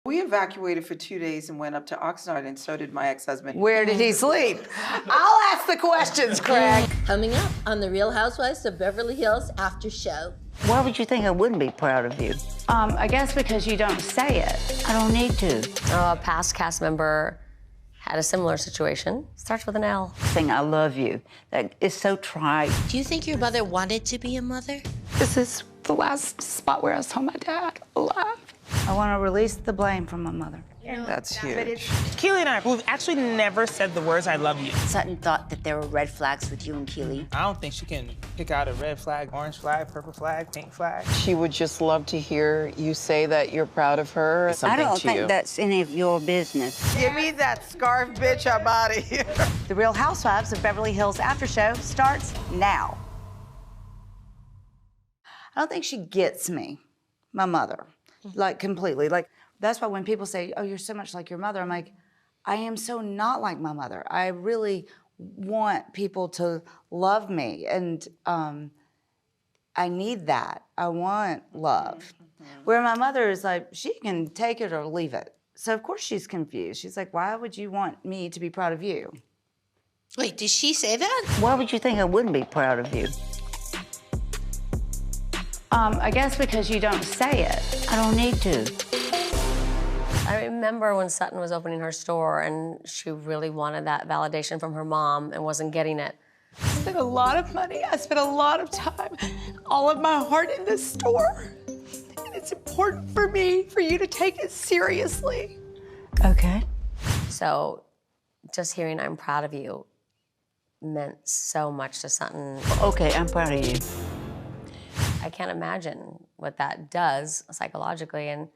We evacuated for 2 days and went up to Oxnard, and so did my ex-husband. Where did he sleep? I'll ask the questions, Craig. Coming up on the Real Housewives of Beverly Hills after show. Why would you think I wouldn't be proud of you? I guess because you don't say it. I don't need to. A past cast member had a similar situation. Starts with an L. Saying I love you. That is so trite. Do you think your mother wanted to be a mother? This is the last spot where I saw my dad alive. I want to release the blame from my mother. That's huge. Keely and I, we've actually never said the words, I love you. Sutton thought that there were red flags with you and Keely. I don't think she can pick out a red flag, orange flag, purple flag, pink flag. She would just love to hear you say that you're proud of her. I don't think that's any of your business. Give me that scarf, bitch, I'm out of here. The Real Housewives of Beverly Hills after show starts now. I don't think she gets me, my mother, like completely. Like, that's why when people say, oh, you're so much like your mother, I'm like, I am so not like my mother. I really want people to love me, and I need that. I want love. Where my mother is like, she can take it or leave it. So of course she's confused. She's like, why would you want me to be proud of you? Wait, did she say that? Why would you think I wouldn't be proud of you? I guess because you don't say it. I don't need to. I remember when Sutton was opening her store and she really wanted that validation from her mom and wasn't getting it. I spent a lot of money, I spent a lot of time, all of my heart in this store. And it's important for me, for you to take it seriously. Okay. So just hearing I'm proud of you meant so much to Sutton. Okay, I'm proud of you. I can't imagine what that does psychologically, and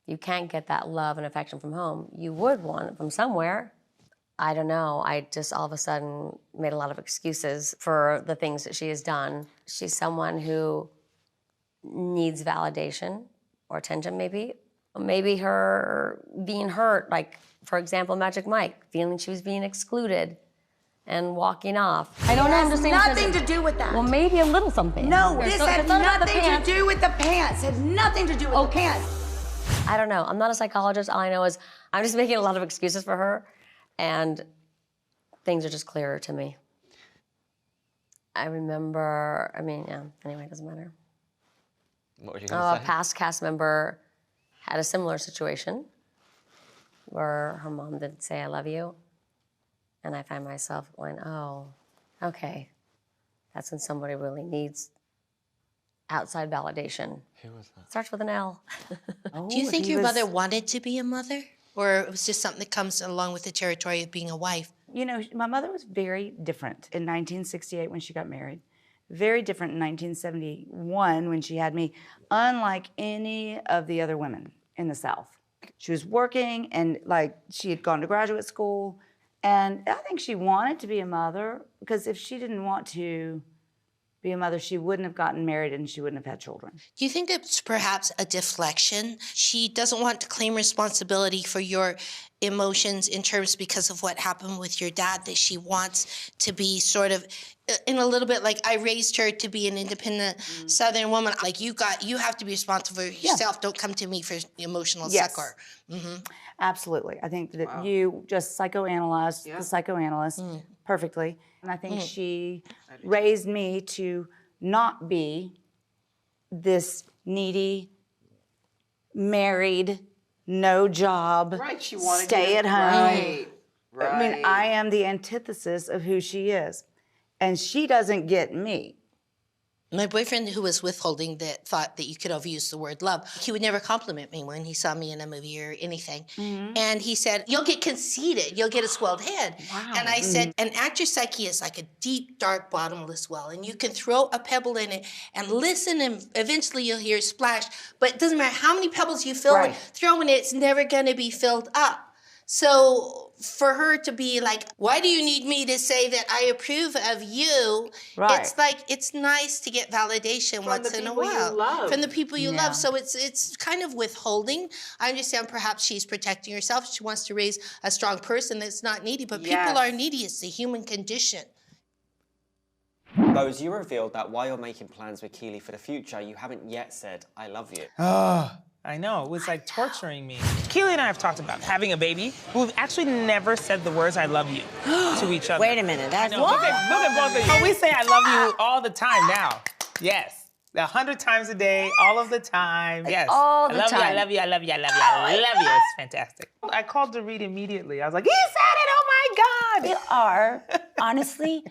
you can't get that love and affection from home. You would want it from somewhere. I don't know. I just all of a sudden made a lot of excuses for the things that she has done. She's someone who needs validation or attention, maybe. Maybe her being hurt, like, for example, Magic Mike, feeling she was being excluded and walking off. I don't understand. It has nothing to do with that. Well, maybe a little something. No, this had nothing to do with the pants. It had nothing to do with the pants. I don't know. I'm not a psychologist. All I know is I'm just making a lot of excuses for her, and things are just clearer to me. I remember, anyway, it doesn't matter. What were you going to say? A past cast member had a similar situation where her mom didn't say, I love you. And I find myself going, oh, okay. That's when somebody really needs outside validation. Who was that? Starts with an L. Do you think your mother wanted to be a mother? Or it was just something that comes along with the territory of being a wife? You know, my mother was very different in 1968 when she got married. Very different in 1971 when she had me, unlike any of the other women in the South. She was working, and like she had gone to graduate school, and I think she wanted to be a mother, because if she didn't want to be a mother, she wouldn't have gotten married and she wouldn't have had children. Do you think it's perhaps a deflection? She doesn't want to claim responsibility for your emotions in terms because of what happened with your dad, that she wants to be sort of in a little bit like, I raised her to be an independent Southern woman. Like, you have to be responsible for yourself. Don't come to me for emotional succor. Absolutely. I think that you just psychoanalyzed the psychoanalyst perfectly. And I think she raised me to not be this needy, married, no job, She wanted stay at home. Right. I mean, I am the antithesis of who she is. And she doesn't get me. My boyfriend, who was withholding, that thought that you could overuse the word love, he would never compliment me when he saw me in a movie or anything. And he said, you'll get conceited, you'll get a swelled head. And I said, an actor's psyche is like a deep, dark, bottomless well, and you can throw a pebble in it and listen, and eventually you'll hear a splash, but it doesn't matter how many pebbles you throw in it, it's never gonna be filled up. So for her to be like, why do you need me to say that I approve of you? It's like, it's nice to get validation once in a while. From the people you love. So it's kind of withholding. I understand perhaps she's protecting herself. She wants to raise a strong person that's not needy, but people are needy. It's the human condition. Boz, you revealed that while you're making plans with Keely for the future, you haven't yet said, I love you. I know, it was like torturing me. Keely and I have talked about having a baby. We've actually never said the words "I love you" to each other. Wait a minute, that's Look at both of you. Oh, we say "I love you" all the time now. Yes, 100 times a day, all of the time. Yes. all the I love time. you. I love you. I love you. I love you. I love you. It's fantastic. I called Dorit immediately. I was like, "He said it! Oh my God!" They are, honestly,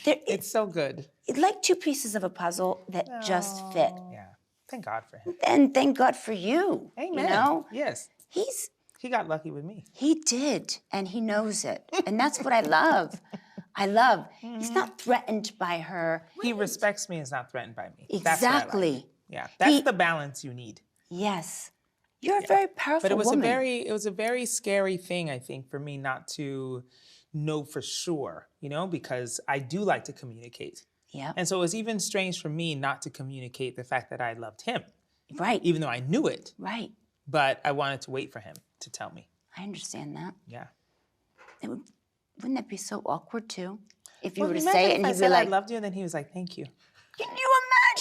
It's so good. it's like two pieces of a puzzle that just fit. Yeah. Thank God for him. And thank God for you. Amen. You know? Yes. He got lucky with me. He did, and he knows it. And that's what I love. He's not threatened by her. He respects me and is not threatened by me. Exactly. That's what I like. Yeah, that's the balance you need. Yes. You're a very powerful But it was woman. it was a very scary thing, I think, for me not to know for sure, because I do like to communicate. Yeah. And so it was even strange for me not to communicate the fact that I loved him. Right. Even though I knew it. Right. But I wanted to wait for him to tell me. I understand that. Yeah. Wouldn't that be so awkward too? If you Well, were to imagine say it if and I he'd be said like, I loved you, and then he was like, thank you. can you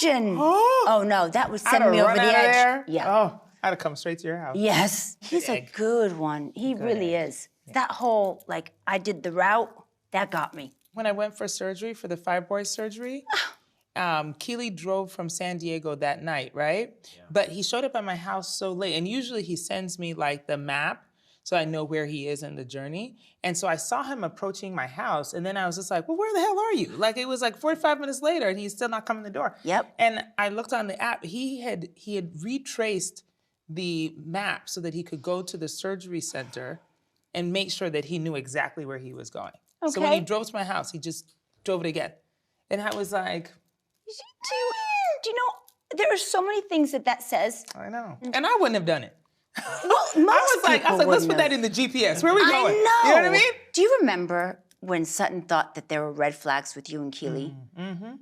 imagine? Oh no, that would send me over the edge. There? Yeah. Oh, I'd have come straight to your house. Yes. He's a good one. He really is. That whole, I did the route, that got me. When I went for surgery, for the fibroid surgery, Keely drove from San Diego that night, right? Yeah. But he showed up at my house so late. And usually he sends me the map so I know where he is in the journey. And so I saw him approaching my house. And then I was just like, well, where the hell are you? It was 45 minutes later and he's still not coming to the door. Yep. And I looked on the app. He had retraced the map so that he could go to the surgery center and make sure that he knew exactly where he was going. Okay. So when he drove to my house, he just drove it again. And I was like, Do you know, there are so many things that says. I know. And I wouldn't have done it. Well, most I was like, let's put that in the GPS. Where are we going? I know. You know what I mean? Do you remember when Sutton thought that there were red flags with you and Keely? Mm-hmm.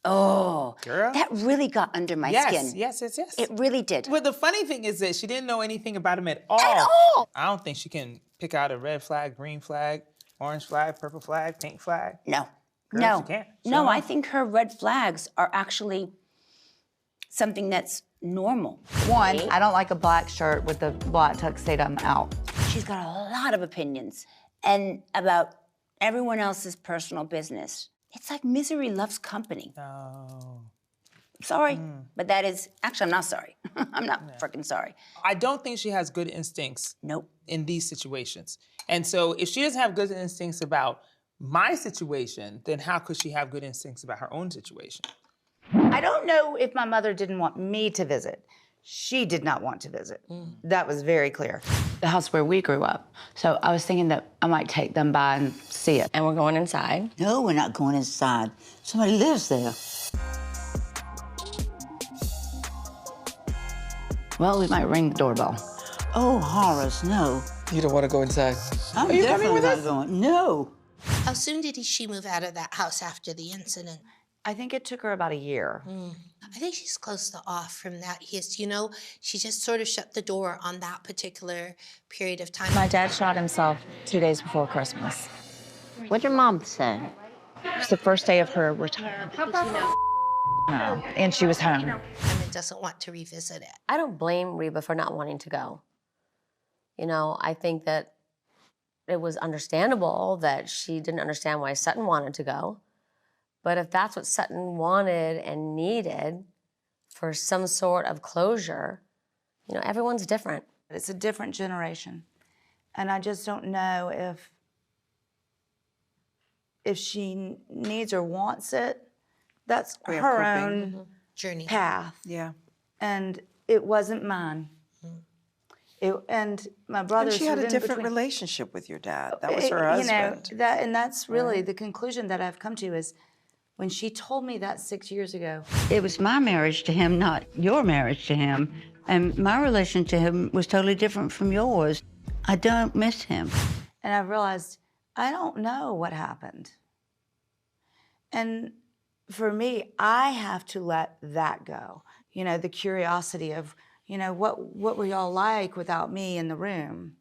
Oh, Girl. that really got under my skin. Yes. It really did. Well, the funny thing is that she didn't know anything about him at all. At all. I don't think she can pick out a red flag, green flag, orange flag, purple flag, pink flag. No. Girl, no. she can't. She No, don't I know. think her red flags are actually something that's normal. One, I don't like a black shirt with a black tuxedo. I'm out. She's got a lot of opinions and about everyone else's personal business. It's like misery loves company. Oh. Sorry, but that is, actually, I'm not sorry. I'm not freaking sorry. I don't think she has good instincts Nope. in these situations. And so if she doesn't have good instincts about my situation, then how could she have good instincts about her own situation? I don't know if my mother didn't want me to visit. She did not want to visit. That was very clear. The house where we grew up. So I was thinking that I might take them by and see it. And we're going inside. No, we're not going inside. Somebody lives there. Well, we might ring the doorbell. Oh, Horace, no. You don't want to go inside? I'm you coming definitely with not us? going. No. How soon did she move out of that house after the incident? I think it took her about a year. I think she's close to off from that. She just sort of shut the door on that particular period of time. My dad shot himself 2 days before Christmas. What'd your mom say? It was the first day of her retirement. And she was home. And doesn't want to revisit it. I don't blame Reba for not wanting to go. I think that it was understandable that she didn't understand why Sutton wanted to go. But if that's what Sutton wanted and needed for some sort of closure, everyone's different. It's a different generation. And I just don't know if she needs or wants it. That's Way of her coping. own Journey. path. Yeah. And it wasn't mine. And my brother. And she had a stood in different between. relationship with your dad. That was her husband. And that's really the conclusion that I've come to is when she told me that 6 years ago. It was my marriage to him, not your marriage to him. And my relation to him was totally different from yours. I don't miss him. And I realized I don't know what happened. And for me, I have to let that go. The curiosity of, what were y'all like without me in the room?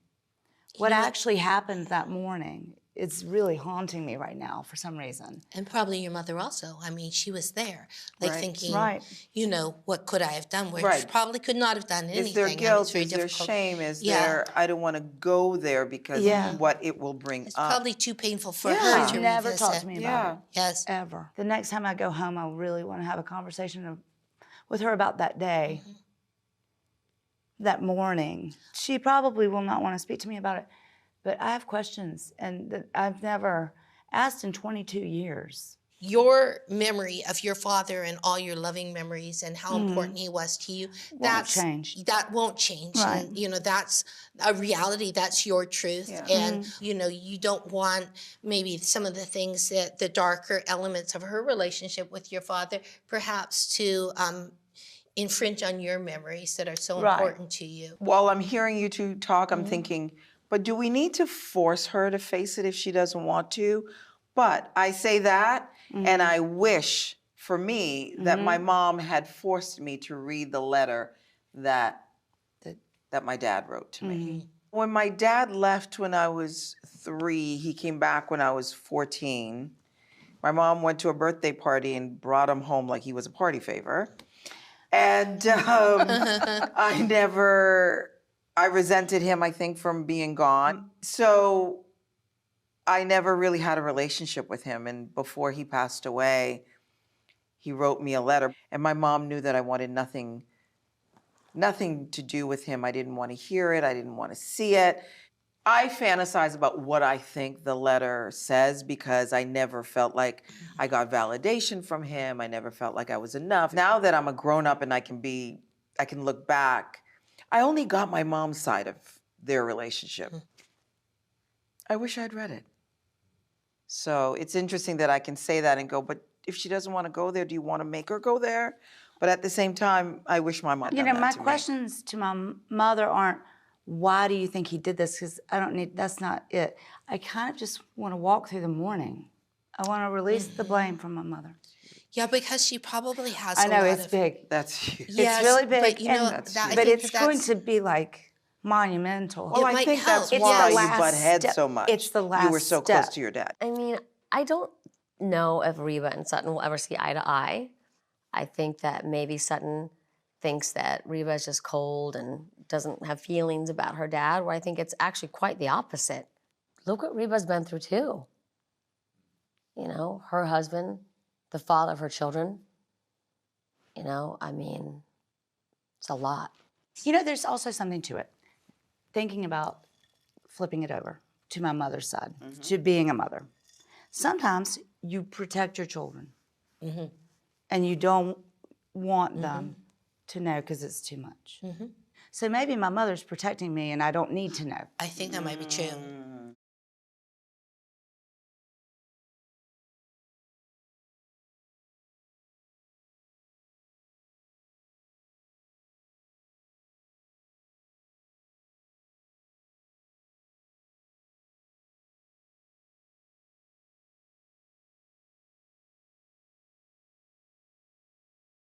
What actually happened that morning? it's really haunting me right now for some reason. And probably your mother also. I mean, she was there, like Right. thinking, Right. you know, what could I have done? Where she Right. probably could not have done anything. Is there I mean, it's guilt? very Is there difficult. shame? Is Yeah. there, I don't want to go there because Yeah. of what it will bring It's up? probably too painful for Yeah. her She's to never revisit. talked to me about Yeah. it. Yes. Ever. The next time I go home, I really want to have a conversation with her about that day, that morning. She probably will not want to speak to me about it, but I have questions and that I've never asked in 22 years. Your memory of your father and all your loving memories and how important he was to you, change. That won't change. Right. And, you know, that's a reality. That's your truth. Yeah. And, you know, you don't want maybe some of the things that the darker elements of her relationship with your father perhaps to infringe on your memories that are so Right. important to you. While I'm hearing you two talk, I'm thinking, but do we need to force her to face it if she doesn't want to? But I say that, and I wish for me that my mom had forced me to read the letter that my dad wrote to me. When my dad left when I was 3, he came back when I was 14. My mom went to a birthday party and brought him home like he was a party favor. And I resented him, I think, from being gone. So I never really had a relationship with him. And before he passed away, he wrote me a letter. And my mom knew that I wanted nothing to do with him. I didn't want to hear it. I didn't want to see it. I fantasize about what I think the letter says because I never felt like I got validation from him. I never felt like I was enough. Now that I'm a grown up and I can look back, I only got my mom's side of their relationship. I wish I'd read it. So it's interesting that I can say that and go, but if she doesn't want to go there, do you want to make her go there? But at the same time, I wish my mom You done know, that my to me. questions to my mother aren't, why do you think he did this? Because that's not it. I kind of just want to walk through the morning. I want to release the blame from my mother. Yeah, because she probably has I a know, lot it's of... big. That's huge. Yes, It's really big. but you know, and- that- I but think it's that's- going to be like monumental. Well, I might think help. that's It's why the you last butt heads step. so much. It's the You were last so close step. to your dad. I mean, I don't know if Reba and Sutton will ever see eye to eye. I think that maybe Sutton thinks that Reba is just cold and doesn't have feelings about her dad, where I think it's actually quite the opposite. Look what Reba's been through too. You know, her husband, the father of her children. You know, I mean, it's a lot. You know, there's also something to it. Thinking about flipping it over to my mother's side, to being a mother. Sometimes you protect your children and you don't want them to know because it's too much. So maybe my mother's protecting me and I don't need to know. I think that might be true.